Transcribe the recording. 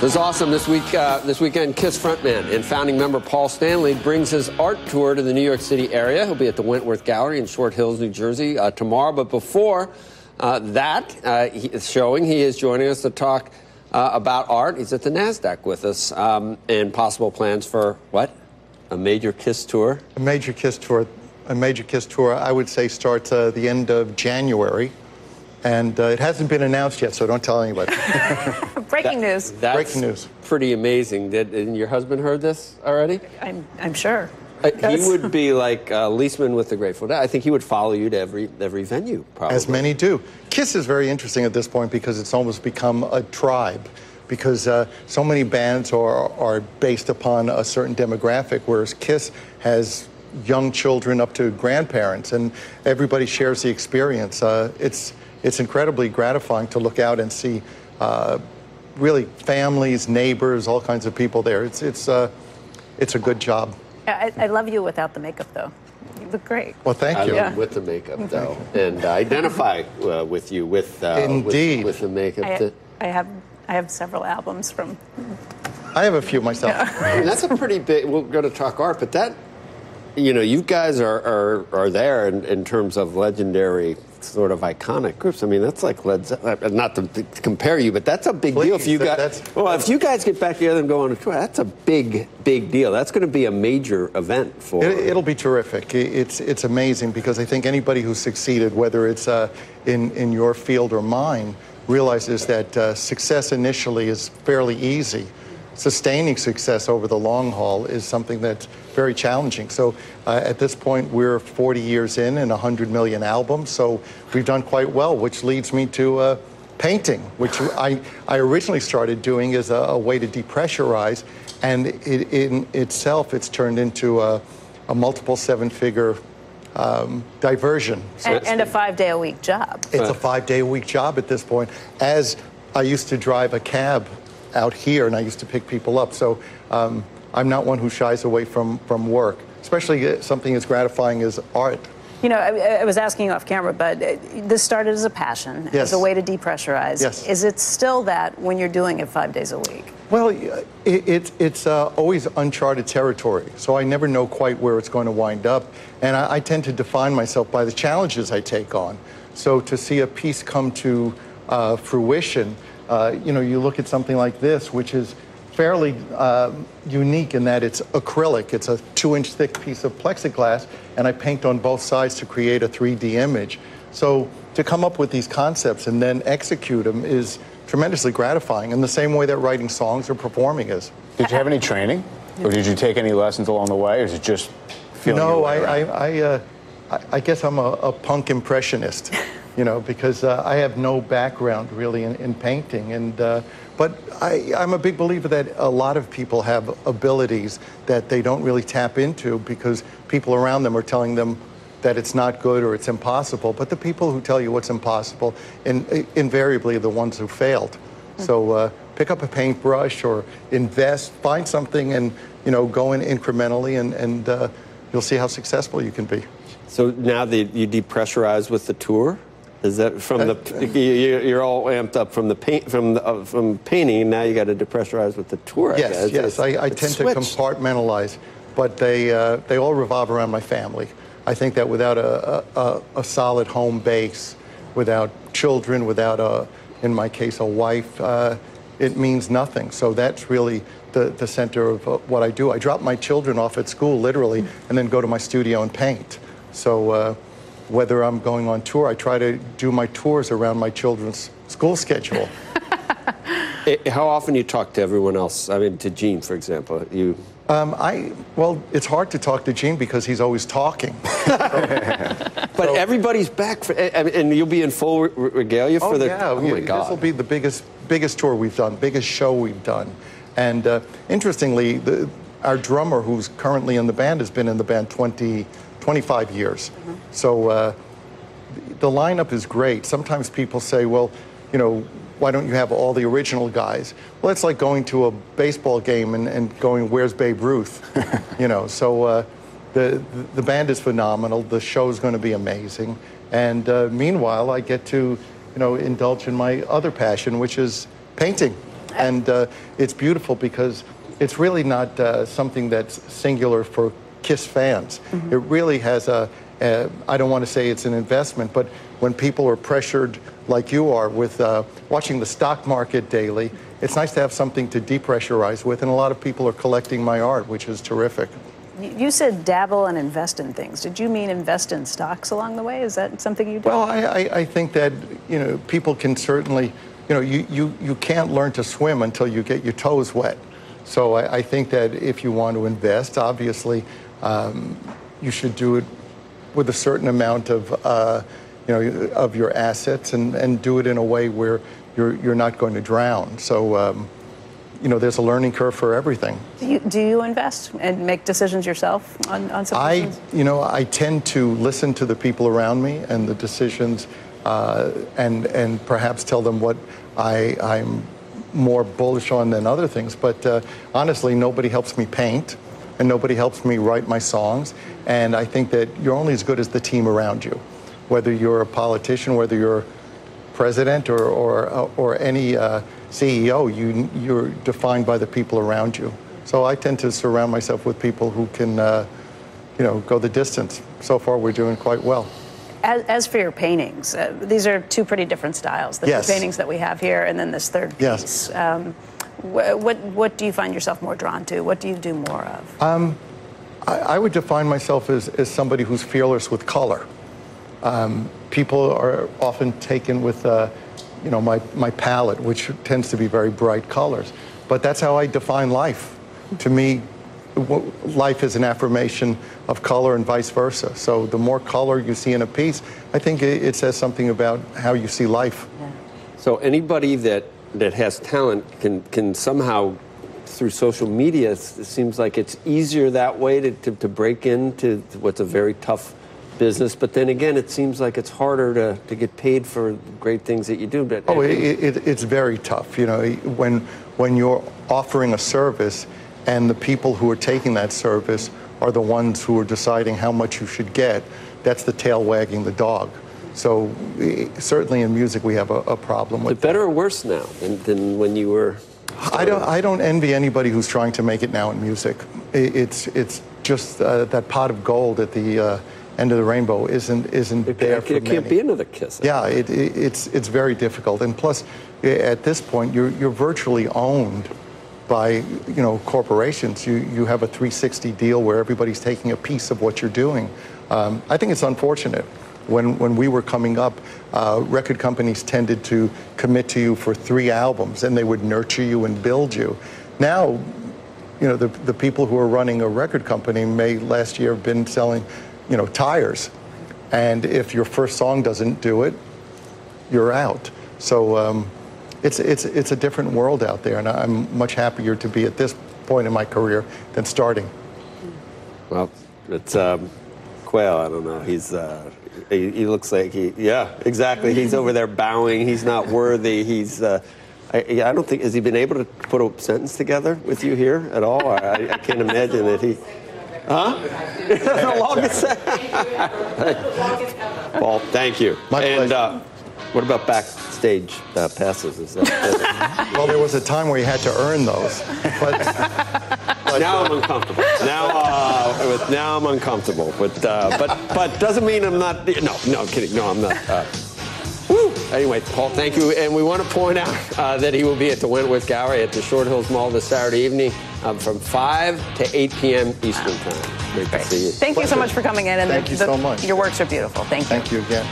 This is awesome. This weekend, Kiss frontman and founding member Paul Stanley brings his art tour to the New York City area. He'll be at the Wentworth Gallery in Short Hills, New Jersey tomorrow. But before showing, he is joining us to talk about art. He's at the NASDAQ with us and possible plans for what? A major Kiss tour? A major Kiss tour. A major Kiss tour, I would say, starts the end of January. And it hasn't been announced yet, so don't tell anybody. Breaking news. That's breaking news. Pretty amazing. Did your husband heard this already? I'm sure. He would be like Leisman with the Grateful Dead. I think he would follow you to every venue, probably. As many do. Kiss is very interesting at this point because it's almost become a tribe. Because so many bands are based upon a certain demographic, whereas Kiss has young children up to grandparents, and everybody shares the experience. It's incredibly gratifying to look out and see really families, neighbors, all kinds of people there. It's a good job. I love you without the makeup, though. You look great. Well, thank you. I love with the makeup, though, and identify with you with Indeed. with the makeup. I have several albums from. I have a few myself. Yeah. I mean, that's a pretty big. We're going to talk art, but that, you guys are there in terms of legendary, sort of iconic groups. I mean, that's like Led Zeppelin. Not to compare you, but that's a big deal. If you guys, if you guys get back together and go on a tour, that's a big deal. That's going to be a major event for. It'll be terrific. It's amazing because I think anybody who's succeeded, whether it's in your field or mine, realizes that success initially is fairly easy. Sustaining success over the long haul is something that's very challenging. So at this point, we're 40 years in and 100 million albums. So we've done quite well, which leads me to painting, which I originally started doing as a way to depressurize. And in itself, it's turned into a multiple seven-figure diversion. And a 5-day-a-week job. It's a 5-day-a-week job at this point. As I used to drive a cab out here, and I used to pick people up. So I'm not one who shies away from work, especially something as gratifying as art. I was asking you off camera, but this started as a passion, yes, as a way to depressurize. Yes. Is it still that when you're doing it 5 days a week? Well, it's always uncharted territory, so I never know quite where it's going to wind up. And I tend to define myself by the challenges I take on. So to see a piece come to fruition, you look at something like this, which is fairly unique in that it's acrylic. It's a 2-inch thick piece of plexiglass, and I paint on both sides to create a 3D image. So to come up with these concepts and then execute them is tremendously gratifying, in the same way that writing songs or performing is. Did you have any training, or did you take any lessons along the way, or is it just feeling your way around? I guess I'm a punk impressionist. Because I have no background really in painting, and but I'm a big believer that a lot of people have abilities that they don't really tap into because people around them are telling them that it's not good or it's impossible. But the people who tell you what's impossible invariably are the ones who failed. So pick up a paintbrush or invest, find something, and go in incrementally, and you'll see how successful you can be. So now that you depressurize with the tour. Is that from you're all amped up from the paint from painting? Now you got to depressurize with the tour. Yes. I tend to compartmentalize, but they all revolve around my family. I think that without a solid home base, without children, without in my case a wife, it means nothing. So that's really the center of what I do. I drop my children off at school literally, and then go to my studio and paint. So. Whether I'm going on tour, I try to do my tours around my children's school schedule. How often do you talk to everyone else? I mean, to Gene, for example. Well, it's hard to talk to Gene because he's always talking. But everybody's back, and you'll be in full regalia for the. Yeah. Oh my God! This will be the biggest tour we've done, biggest show we've done, and interestingly, our drummer, who's currently in the band, has been in the band 25 years. Mm-hmm. So the lineup is great. Sometimes people say, well, why don't you have all the original guys? Well, it's like going to a baseball game and going, where's Babe Ruth? So the band is phenomenal. The show's going to be amazing. And meanwhile, I get to, indulge in my other passion, which is painting. And it's beautiful because it's really not something that's singular for KISS fans. It really has I don't want to say it's an investment, but when people are pressured like you are with watching the stock market daily, it's nice to have something to depressurize with, and a lot of people are collecting my art, which is terrific. You said dabble and invest in things. Did you mean invest in stocks along the way? Is that something you do? Well, I think that, people can certainly, you can't learn to swim until you get your toes wet. So I think that if you want to invest, obviously, you should do it with a certain amount of, of your assets, and do it in a way where you're not going to drown. So, there's a learning curve for everything. Do you invest and make decisions yourself on some decisions? I tend to listen to the people around me and the decisions, and perhaps tell them what I'm more bullish on than other things. But honestly, nobody helps me paint, and nobody helps me write my songs. And I think that you're only as good as the team around you, whether you're a politician, whether you're president or any CEO, you're defined by the people around you. So I tend to surround myself with people who can, go the distance. So far, we're doing quite well. As for your paintings, these are two pretty different styles. The two paintings that we have here, and then this third piece. Yes. What do you find yourself more drawn to? What do you do more of? I would define myself as somebody who's fearless with color. People are often taken with, my palette, which tends to be very bright colors. But that's how I define life. To me, life is an affirmation of color and vice versa. So the more color you see in a piece, I think it says something about how you see life. Yeah. So anybody that has talent can somehow, through social media, it seems like it's easier that way to break into what's a very tough business. But then again, it seems like it's harder to get paid for great things that you do. But it's very tough. When you're offering a service, and the people who are taking that service are the ones who are deciding how much you should get, that's the tail wagging the dog. So certainly in music we have a problem with it. Better or worse now than when you were starting? I don't envy anybody who's trying to make it now in music. It's just that pot of gold at the end of the rainbow isn't there for many. It can't be another KISS. Yeah, it's very difficult. And plus, at this point, you're virtually owned by corporations. You have a 360 deal where everybody's taking a piece of what you're doing. I think it's unfortunate. When we were coming up, record companies tended to commit to you for 3 albums, and they would nurture you and build you. Now, the people who are running a record company may last year have been selling, tires, and if your first song doesn't do it, you're out. So it's a different world out there, and I'm much happier to be at this point in my career than starting. Well, it's Quail. I don't know. He looks like yeah, exactly. He's over there bowing. He's not worthy. He's I don't think, has he been able to put a sentence together with you here at all? I can't imagine that he. Huh? The longest. Well, thank you. My pleasure. What about backstage passes? Is that well, there was a time where you had to earn those, but now I'm uncomfortable. Now I'm uncomfortable. But doesn't mean I'm not. No, I'm kidding. No, I'm not. Woo! Anyway, Paul, thank you. And we want to point out that he will be at the Wentworth Gallery at the Short Hills Mall this Saturday evening from 5 to 8 p.m. Eastern Time. Great to see you. Thank you so much for coming in. And thank you so much. Your works are beautiful. Thank you. Thank you again.